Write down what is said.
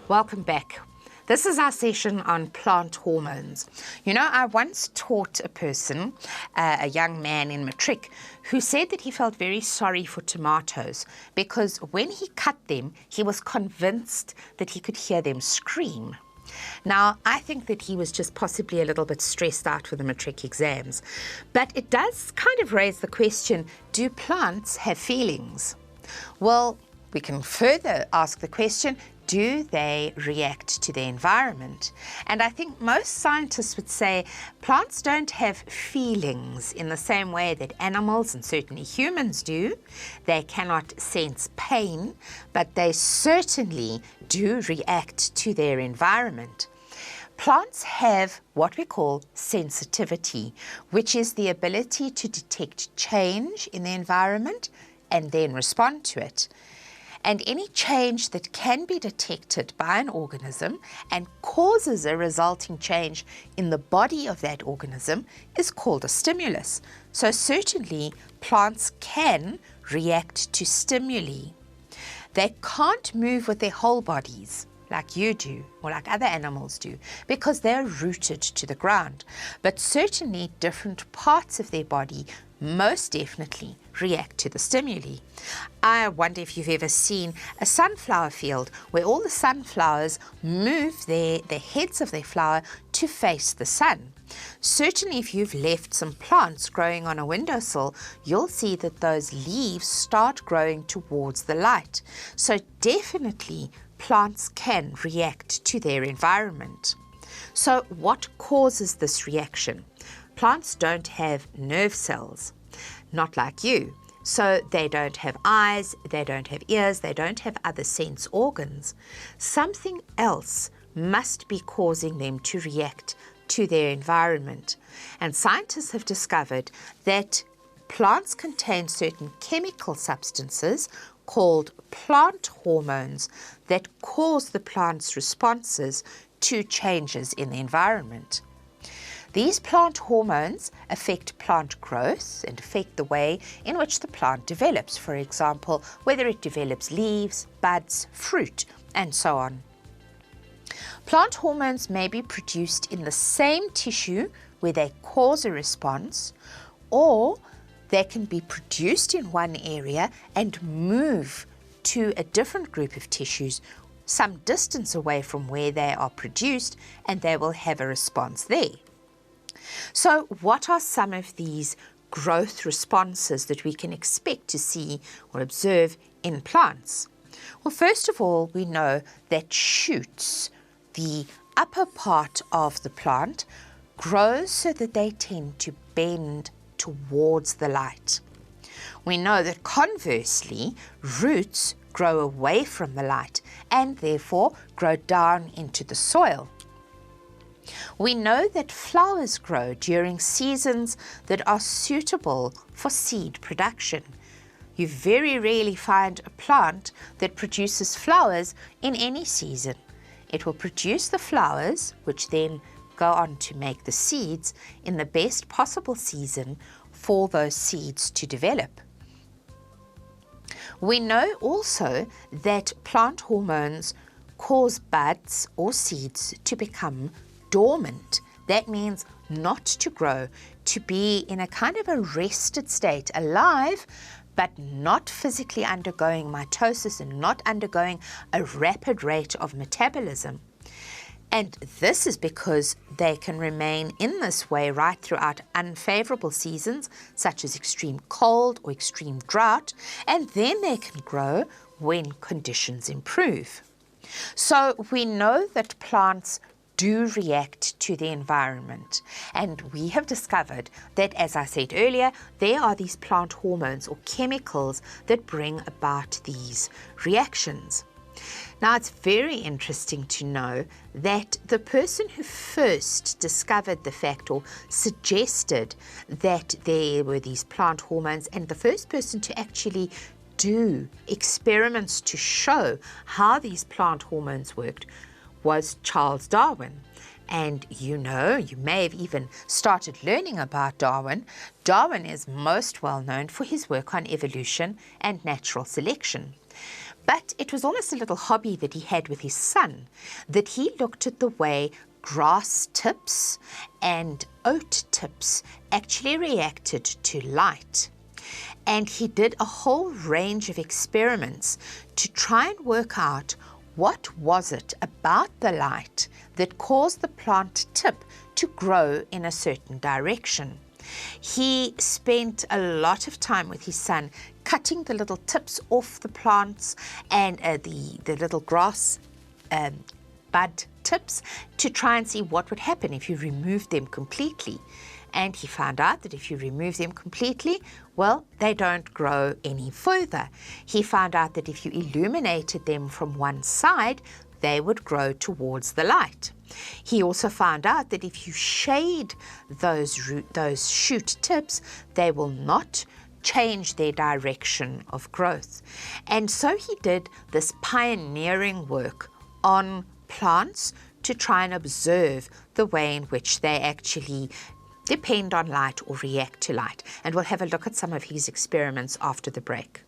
Welcome back. This is our session on plant hormones. You know, I once taught a person, a young man in matric, who said that he felt very sorry for tomatoes because when he cut them, he was convinced that he could hear them scream. Now, I think that he was just possibly a little bit stressed out for the matric exams, but it does kind of raise the question, do plants have feelings? Well, we can further ask the question, do they react to their environment? And I think most scientists would say plants don't have feelings in the same way that animals and certainly humans do. They cannot sense pain, but they certainly do react to their environment. Plants have what we call sensitivity, which is the ability to detect change in the environment and then respond to it. And any change that can be detected by an organism and causes a resulting change in the body of that organism is called a stimulus. So certainly plants can react to stimuli. They can't move with their whole bodies like you do or like other animals do because they're rooted to the ground. But certainly different parts of their body most definitely react to the stimuli. I wonder if you've ever seen a sunflower field where all the sunflowers move the heads of their flower to face the sun. Certainly if you've left some plants growing on a windowsill, you'll see that those leaves start growing towards the light. So definitely plants can react to their environment. So what causes this reaction? Plants don't have nerve cells, not like you. So they don't have eyes, they don't have ears, they don't have other sense organs. Something else must be causing them to react to their environment. And scientists have discovered that plants contain certain chemical substances called plant hormones that cause the plant's responses to changes in the environment. These plant hormones affect plant growth and affect the way in which the plant develops, for example, whether it develops leaves, buds, fruit, and so on. Plant hormones may be produced in the same tissue where they cause a response, or they can be produced in one area and move to a different group of tissues some distance away from where they are produced, and they will have a response there. So what are some of these growth responses that we can expect to see or observe in plants? Well, first of all, we know that shoots, the upper part of the plant, grows so that they tend to bend towards the light. We know that conversely, roots grow away from the light and therefore grow down into the soil. We know that flowers grow during seasons that are suitable for seed production. You very rarely find a plant that produces flowers in any season. It will produce the flowers, which then go on to make the seeds in the best possible season for those seeds to develop. We know also that plant hormones cause buds or seeds to become dormant. That means not to grow, to be in a kind of a rested state, alive, but not physically undergoing mitosis and not undergoing a rapid rate of metabolism. And this is because they can remain in this way right throughout unfavorable seasons, such as extreme cold or extreme drought, and then they can grow when conditions improve. So we know that plants do react to the environment. And we have discovered that, as I said earlier, there are these plant hormones or chemicals that bring about these reactions. Now, it's very interesting to know that the person who first discovered the fact or suggested that there were these plant hormones, and the first person to actually do experiments to show how these plant hormones worked, was Charles Darwin. And you may have even started learning about Darwin. Darwin is most well known for his work on evolution and natural selection. But it was almost a little hobby that he had with his son, that he looked at the way grass tips and oat tips actually reacted to light. And he did a whole range of experiments to try and work out what was it about the light that caused the plant tip to grow in a certain direction. He spent a lot of time with his son cutting the little tips off the plants and the little grass bud tips to try and see what would happen if you removed them completely. And he found out that if you remove them completely, well, they don't grow any further. He found out that if you illuminated them from one side, they would grow towards the light. He also found out that if you shade those shoot tips, they will not change their direction of growth. And so he did this pioneering work on plants to try and observe the way in which they actually depend on light or react to light. And we'll have a look at some of his experiments after the break.